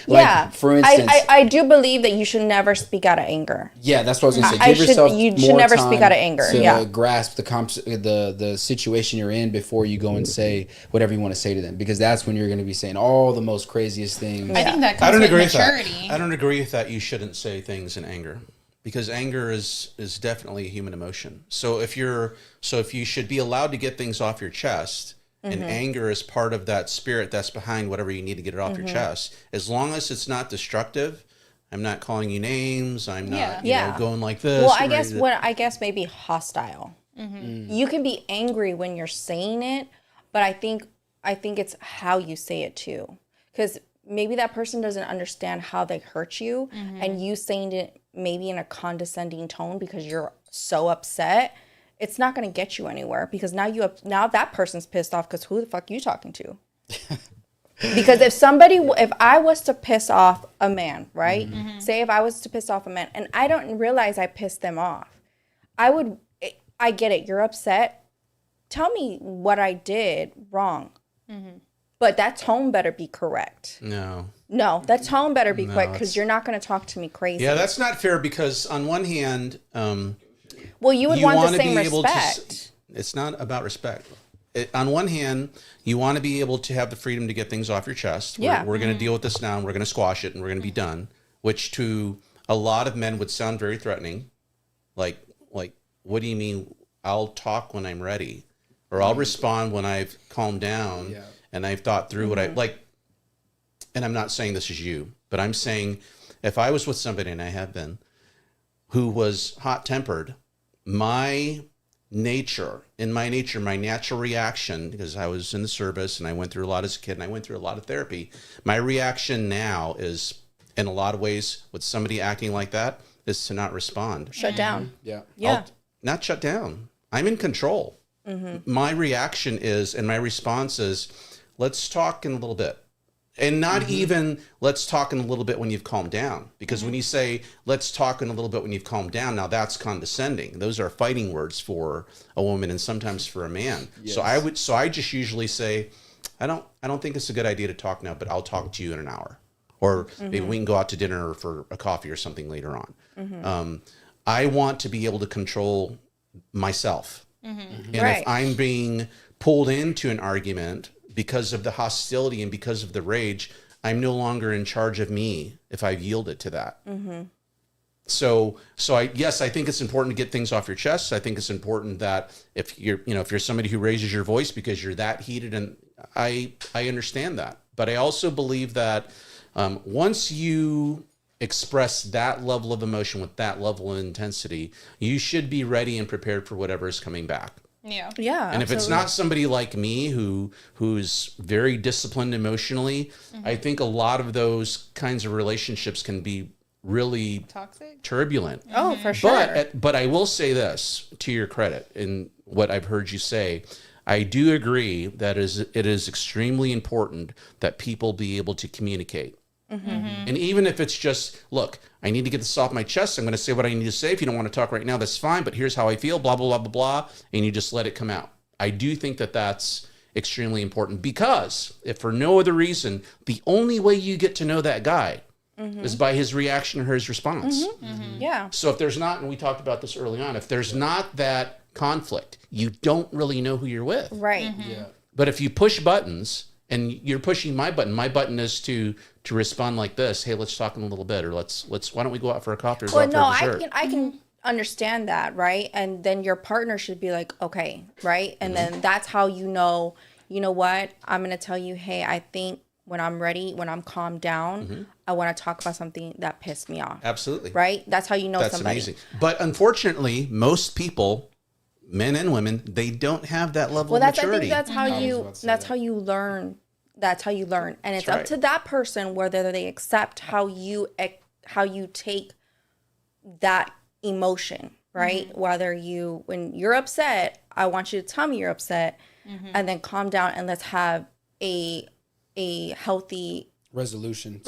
Yeah. Like, for instance, I do believe that you should never speak out of anger. yeah, that's what I was gonna say. You should never speak out of anger. to Yeah. grasp the situation you're in before you go and say whatever you want to say to them, because that's when you're going to be saying all the most craziest things. I think that I comes don't with agree with maturity. that. I don't agree with that. You shouldn't say things in anger, because anger is definitely a human emotion. So if you should be allowed to get things off your chest, and anger is part of that spirit that's behind whatever you need to get it off your chest, as long as it's not destructive. I'm not calling you names. I'm not going like this. Well, I guess maybe hostile. You can be angry when you're saying it, but I think it's how you say it too, because maybe that person doesn't understand how they hurt you, and you saying it maybe in a condescending tone because you're so upset. It's not going to get you anywhere, because now that person's pissed off because who the fuck you talking to? Because if I was to piss off a man, right? Say if I was to piss off a man and I don't realize I pissed them off, I get it. You're upset. Tell me what I did wrong. But that tone better be correct. No, that tone better be correct, because you're not going to talk to me crazy. Yeah, that's not fair, because on one hand, well, you would want the same respect. It's not about respect. On one hand, you want to be able to have the freedom to get things off your chest. We're going to deal with this now, and we're going to squash it, and we're going to be done. Which to a lot of men would sound very threatening. Like, what do you mean? I'll talk when I'm ready, or I'll respond when I've calmed down and I've thought through what I like. And I'm not saying this is you, but I'm saying if I was with somebody, and I have been, who was hot-tempered, my natural reaction, because I was in the service and I went through a lot as a kid and I went through a lot of therapy, my reaction now is, in a lot of ways, with somebody acting like that, is to not respond. Shut down. Yeah. Yeah. Not shut down. I'm in control. My reaction is, and my response is, let's talk in a little bit. And not even let's talk in a little bit when you've calmed down. Because when you say let's talk in a little bit when you've calmed down, now that's condescending. Those are fighting words for a woman and sometimes for a man. Yes. So I just usually say, I don't think it's a good idea to talk now, but I'll talk to you in an hour. Or maybe we can go out to dinner or for a coffee or something later on. I want to be able to control myself. And if I'm being pulled into an argument because of the hostility and because of the rage, I'm no longer in charge of me if I've yielded to that. So I think it's important to get things off your chest. I think it's important that if you're somebody who raises your voice because you're that heated, and I understand that. But I also believe that once you express that level of emotion with that level of intensity, you should be ready and prepared for whatever is coming back. Yeah. And if it's not somebody like me who's very disciplined emotionally, I think a lot of those kinds of relationships can be really Toxic? turbulent. Oh, for sure. But I will say this to your credit, in what I've heard you say, I do agree that it is extremely important that people be able to communicate. And even if it's just, look, I need to get this off my chest. I'm going to say what I need to say. If you don't want to talk right now, that's fine. But here's how I feel, blah, blah, blah, blah, blah. And you just let it come out. I do think that that's extremely important, because if for no other reason, the only way you get to know that guy is by his reaction or his response. Yeah. So if there's not, and we talked about this early on, if there's not that conflict, you don't really know who you're with. Right. Yeah. But if you push buttons, and you're pushing my button is to respond like this, hey, let's talk in a little bit, or let's why don't we go out for a coffee or go Well, out no, for a dessert? I can understand that, right? And then your partner should be like, okay, right? And then that's how you know what? I'm going to tell you, hey, I think when I'm ready, when I'm calmed down, I want to talk about something that pissed me off. Absolutely. Right? That's how you know That's somebody. amazing. But unfortunately, most people, men and women, they don't have that level of maturity. I think that's how about to say you learn. That's how you learn. And it's That's up right. to that person whether they accept how you take that emotion, right? Whether when you're upset, I want you to tell me you're upset, and then calm down and let's have a healthy Resolution.